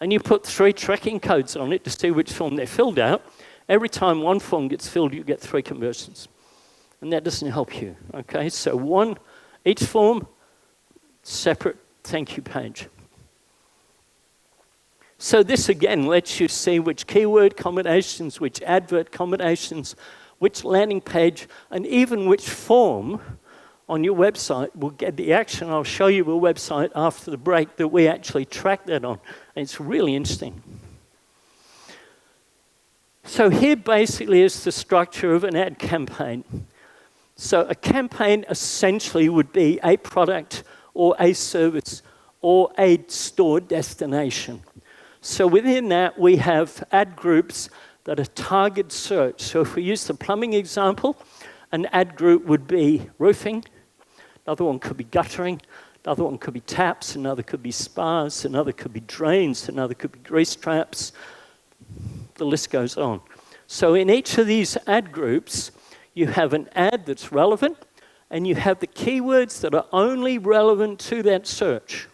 and you put 3 tracking codes on it to see which form they filled out, every time one form gets filled, you get 3 conversions. And that doesn't help you, okay? So each form, separate thank you page. So this again lets you see which keyword combinations, which advert combinations, which landing page, and even which form on your website will get the action. I'll show you a website after the break that we actually track that on. And it's really interesting. So here basically is the structure of an ad campaign. So a campaign essentially would be a product or a service or a store destination. So within that, we have ad groups that are target search. So if we use the plumbing example, an ad group would be roofing, another one could be guttering, another one could be taps, another could be spas, another could be drains, another could be grease traps. The list goes on. So in each of these ad groups, you have an ad that's relevant, and you have the keywords that are only relevant to that search.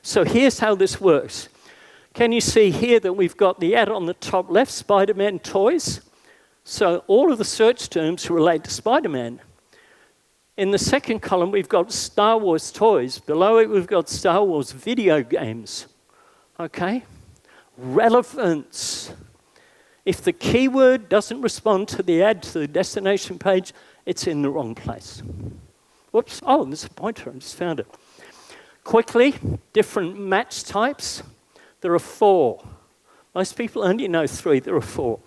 So here's how this works. Can you see here that we've got the ad on the top left, Spider-Man toys? So all of the search terms relate to Spider-Man. In the second column, we've got Star Wars toys. Below it, we've got Star Wars video games. Okay? Relevance. If the keyword doesn't respond to the ad to the destination page, it's in the wrong place. Whoops, oh, there's a pointer, I just found it. Quickly, different match types. There are 4. Most people only know 3, there are 4.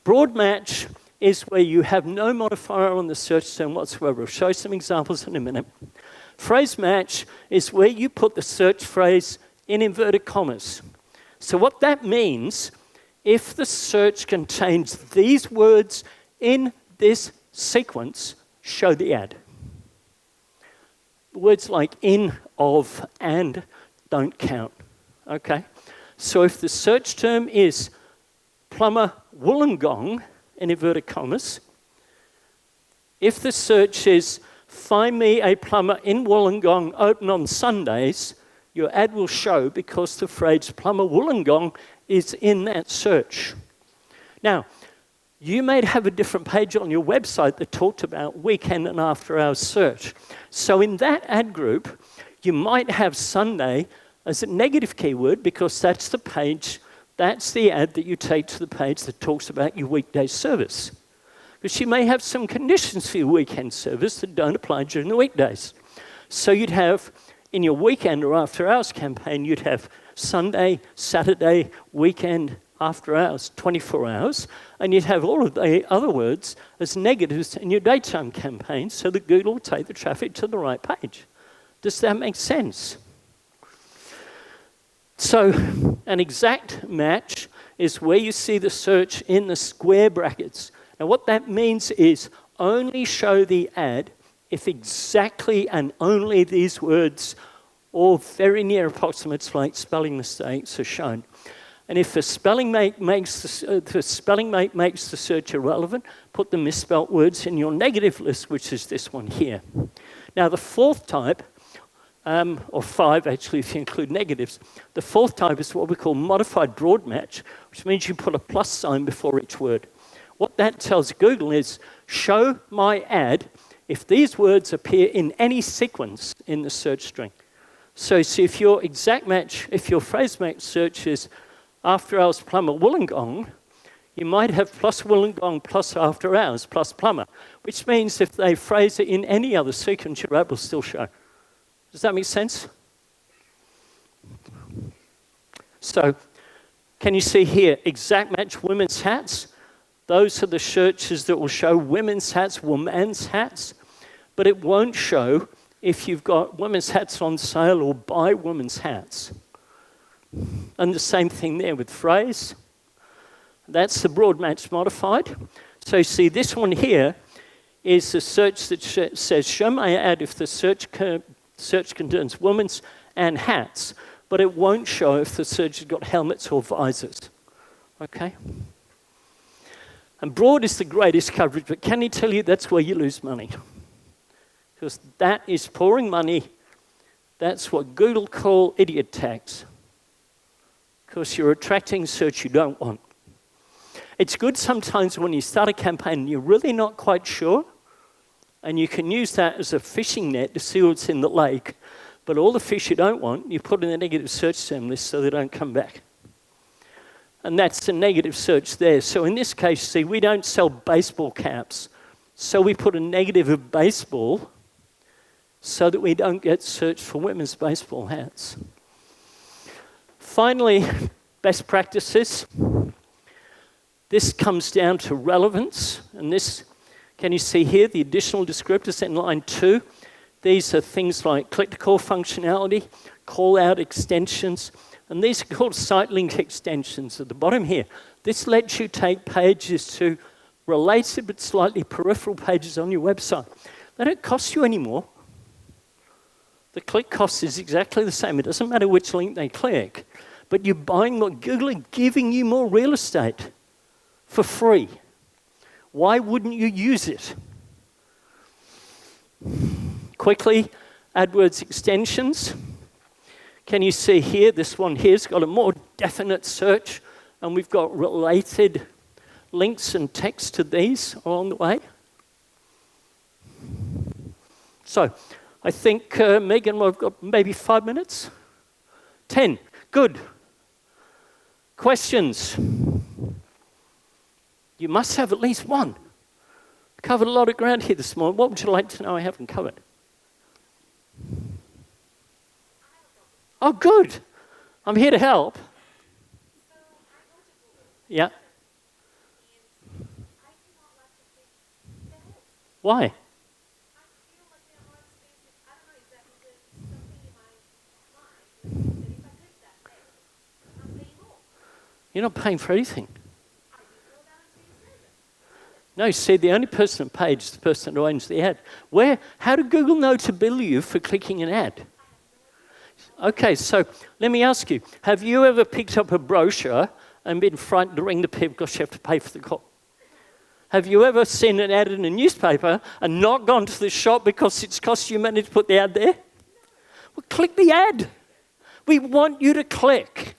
Broad match is where you have no modifier on the search term whatsoever. I'll show you some examples in a minute. Phrase match is where you put the search phrase in inverted commas. So what that means, if the search contains these words in this sequence, show the ad. Words like in, of, and don't count. Okay? So if the search term is plumber Wollongong, in inverted commas, if the search is find me a plumber in Wollongong open on Sundays, your ad will show because the phrase plumber Wollongong is in that search. Now, you may have a different page on your website that talked about weekend and after hours search. So in that ad group, you might have Sunday as a negative keyword because that's the page, that's the ad that you take to the page that talks about your weekday service. Because you may have some conditions for your weekend service that don't apply during the weekdays. So you'd have, in your weekend or after hours campaign, you'd have Sunday, Saturday, weekend, after hours, 24 hours, and you'd have all of the other words as negatives in your daytime campaign so that Google will take the traffic to the right page. Does that make sense? So an exact match is where you see the search in the square brackets. Now what that means is only show the ad if exactly and only these words or very near approximates like spelling mistakes are shown. And if the spelling mate makes the search irrelevant, put the misspelt words in your negative list, which is this one here. Now the fourth type, or 5 actually if you include negatives, the fourth type is what we call modified broad match, which means you put a plus sign before each word. What that tells Google is, show my ad if these words appear in any sequence in the search string. So see, if your exact match, if your phrase match search is after hours plumber Wollongong, you might have plus Wollongong plus after hours plus plumber, which means if they phrase it in any other sequence, your ad will still show. Does that make sense? So, can you see here, exact match women's hats? Those are the searches that will show women's hats, women's hats, but it won't show if you've got women's hats on sale or buy women's hats. And the same thing there with phrase. That's the broad match modified. So you see this one here is the search that says, show my ad if the search contains women's and hats, but it won't show if the search has got helmets or visors. Okay? And broad is the greatest coverage, but can he tell you that's where you lose money? Because that is pouring money. That's what Google call idiot tax. Because you're attracting search you don't want. It's good sometimes when you start a campaign and you're really not quite sure, and you can use that as a fishing net to see what's in the lake, but all the fish you don't want, you put in the negative search term list so they don't come back. And that's the negative search there. So in this case, see, we don't sell baseball caps, so we put a negative of baseball so that we don't get searched for women's baseball hats. Finally, best practices. This comes down to relevance, and this, can you see here, the additional descriptors in line 2? These are things like click-to-call functionality, call-out extensions, And these are called site link extensions at the bottom here. This lets you take pages to related but slightly peripheral pages on your website. They don't cost you any more. The click cost is exactly the same. It doesn't matter which link they click, but you're buying more. Google are giving you more real estate for free. Why wouldn't you use it? Quickly, AdWords extensions. Can you see here, this one here's got a more definite search, and we've got related links and text to these along the way. So, I think, Megan, we've got maybe 5 minutes? 10, good. Questions? You must have at least one. Covered a lot of ground here this morning. What would you like to know I haven't covered? Oh, good. I'm here to help. Yeah. Why? You're not paying for anything. No, see, the only person that paid is the person who owns the ad. How did Google know to bill you for clicking an ad? Okay, so let me ask you, have you ever picked up a brochure and been frightened to ring the people because you have to pay for the call? Have you ever seen an ad in a newspaper and not gone to the shop because it's cost you money to put the ad there? Well, click the ad. We want you to click.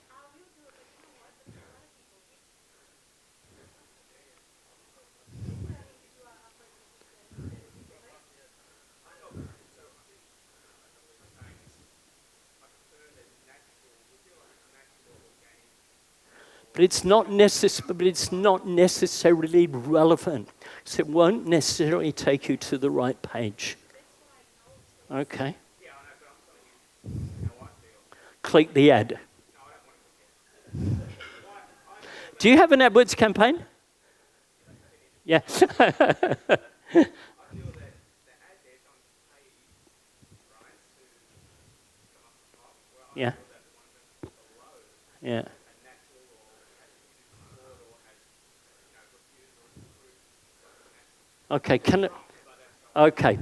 But it's not necessarily relevant. So it won't necessarily take you to the right page. Okay. Click the ad. Do you have an AdWords campaign? Yeah. Yeah. Yeah. Okay, okay.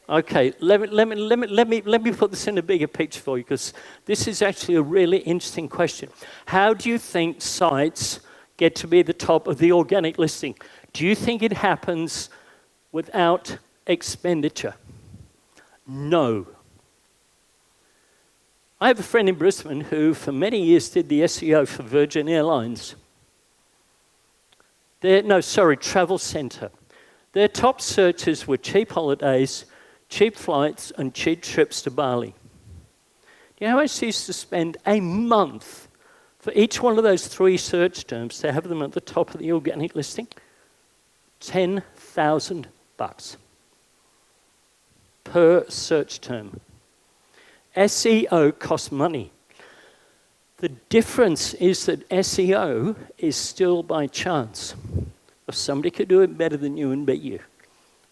Okay, let me put this in a bigger picture for you, because this is actually a really interesting question. How do you think sites get to be the top of the organic listing? Do you think it happens without expenditure? No. I have a friend in Brisbane who for many years did the SEO for Virgin Airlines. Travel Centre. Their top searches were cheap holidays, cheap flights, and cheap trips to Bali. Do you know how much they used to spend a month for each one of those 3 search terms to have them at the top of the organic listing? $10,000 per search term. SEO costs money. The difference is that SEO is still by chance. If somebody could do it better than you and beat you.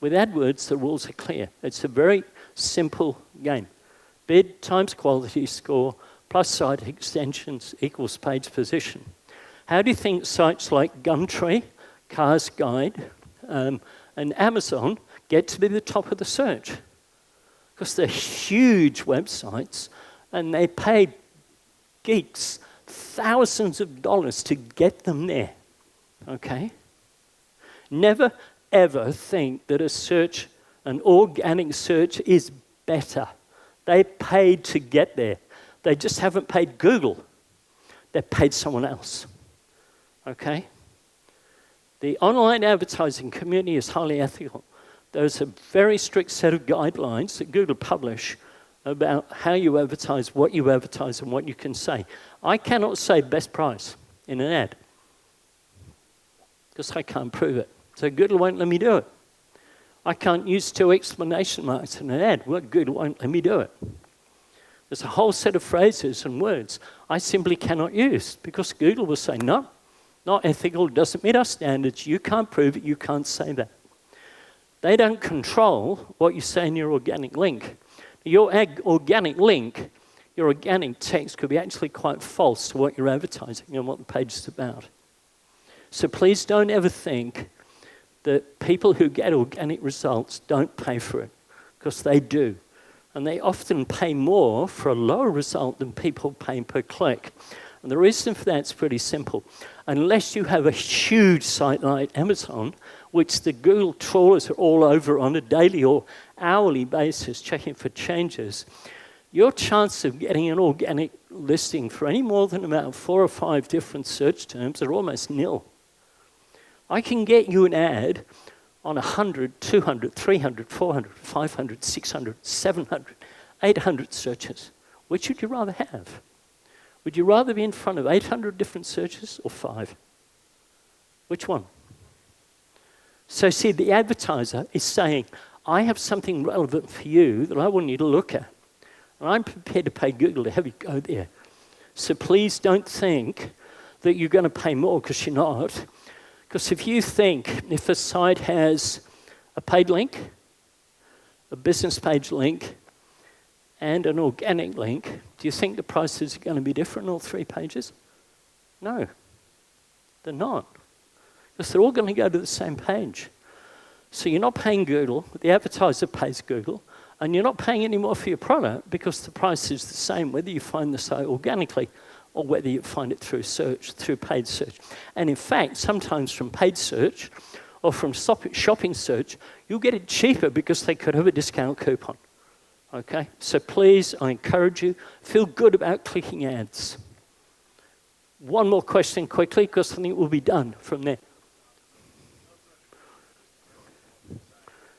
With AdWords, the rules are clear. It's a very simple game. Bid times quality score plus site extensions equals page position. How do you think sites like Gumtree, Cars Guide, and Amazon get to be the top of the search? Because they're huge websites and they pay geeks thousands of dollars to get them there. Okay? Never ever think that an organic search is better. They paid to get there. They just haven't paid Google. They paid someone else. Okay? The online advertising community is highly ethical. There's a very strict set of guidelines that Google publish about how you advertise, what you advertise, and what you can say. I cannot say best price in an ad because I can't prove it. So Google won't let me do it. I can't use 2 exclamation marks in an ad. Well, Google won't let me do it. There's a whole set of phrases and words I simply cannot use because Google will say, no, not ethical, doesn't meet our standards, you can't prove it, you can't say that. They don't control what you say in your organic link. Your organic link, your organic text could be actually quite false to what you're advertising and what the page is about. So please don't ever think that people who get organic results don't pay for it, because they do. And they often pay more for a lower result than people pay per click. And the reason for that is pretty simple. Unless you have a huge site like Amazon, which the Google trawlers are all over on a daily or hourly basis checking for changes, your chance of getting an organic listing for any more than about 4 or 5 different search terms are almost nil. I can get you an ad on 100, 200, 300, 400, 500, 600, 700, 800 searches. Which would you rather have? Would you rather be in front of 800 different searches or 5? Which one? So see, the advertiser is saying, I have something relevant for you that I want you to look at. And I'm prepared to pay Google to have you go there. So please don't think that you're going to pay more, because you're not. Because if you think, if a site has a paid link, a business page link, and an organic link, do you think the prices are going to be different on all 3 pages? No, they're not. Because they're all going to go to the same page. So you're not paying Google, the advertiser pays Google, and you're not paying any more for your product because the price is the same whether you find the site organically or whether you find it through search, through paid search. And in fact, sometimes from paid search or from shopping search, you'll get it cheaper because they could have a discount coupon. Okay? So please, I encourage you, feel good about clicking ads. One more question quickly, because I think we'll be done from there.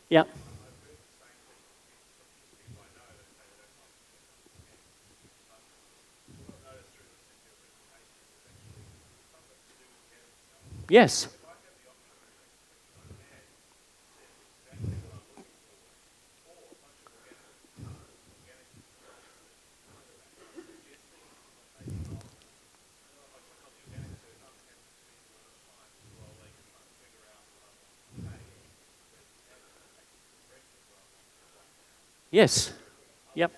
Yeah. Yes. Yes. Yep.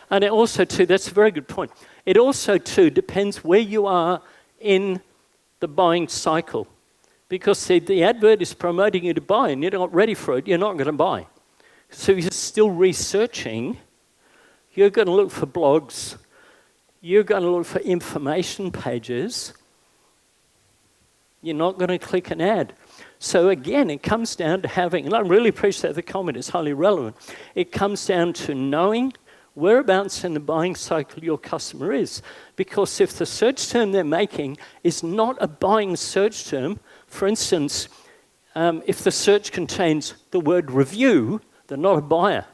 And it also, too, that's a very good point. It also, too, depends where you are in the buying cycle. Because the advert is promoting you to buy and you're not ready for it, you're not going to buy. So if you're still researching, you're going to look for blogs, you're going to look for information pages, you're not going to click an ad. So again, it comes down to having, and I really appreciate the comment, it's highly relevant. It comes down to knowing whereabouts in the buying cycle your customer is. Because if the search term they're making is not a buying search term, for instance, if the search contains the word review, they're not a buyer.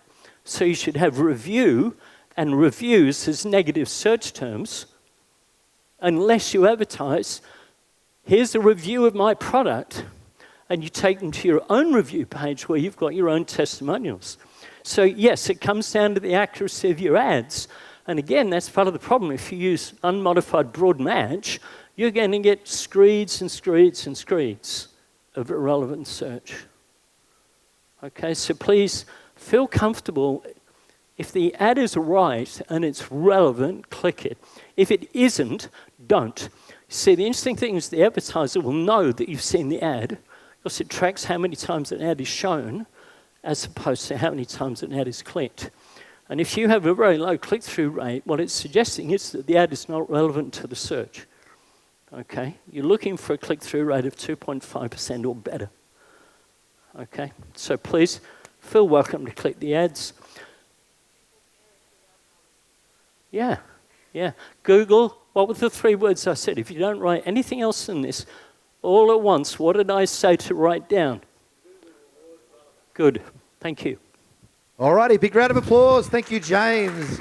So you should have review and reviews as negative search terms, unless you advertise, here's a review of my product, and you take them to your own review page where you've got your own testimonials. So yes, it comes down to the accuracy of your ads. And again, that's part of the problem. If you use unmodified broad match, you're going to get screeds and screeds and screeds of irrelevant search. Okay, so please feel comfortable. If the ad is right and it's relevant, click it. If it isn't, don't. See, the interesting thing is the advertiser will know that you've seen the ad because it tracks how many times an ad is shown as opposed to how many times an ad is clicked. And if you have a very low click-through rate, what it's suggesting is that the ad is not relevant to the search. Okay? You're looking for a click-through rate of 2.5% or better. Okay? So please feel welcome to click the ads. Yeah. Google, what were the 3 words I said? If you don't write anything else in this, all at once, what did I say to write down? Good. Thank you. All righty, big round of applause. Thank you, James.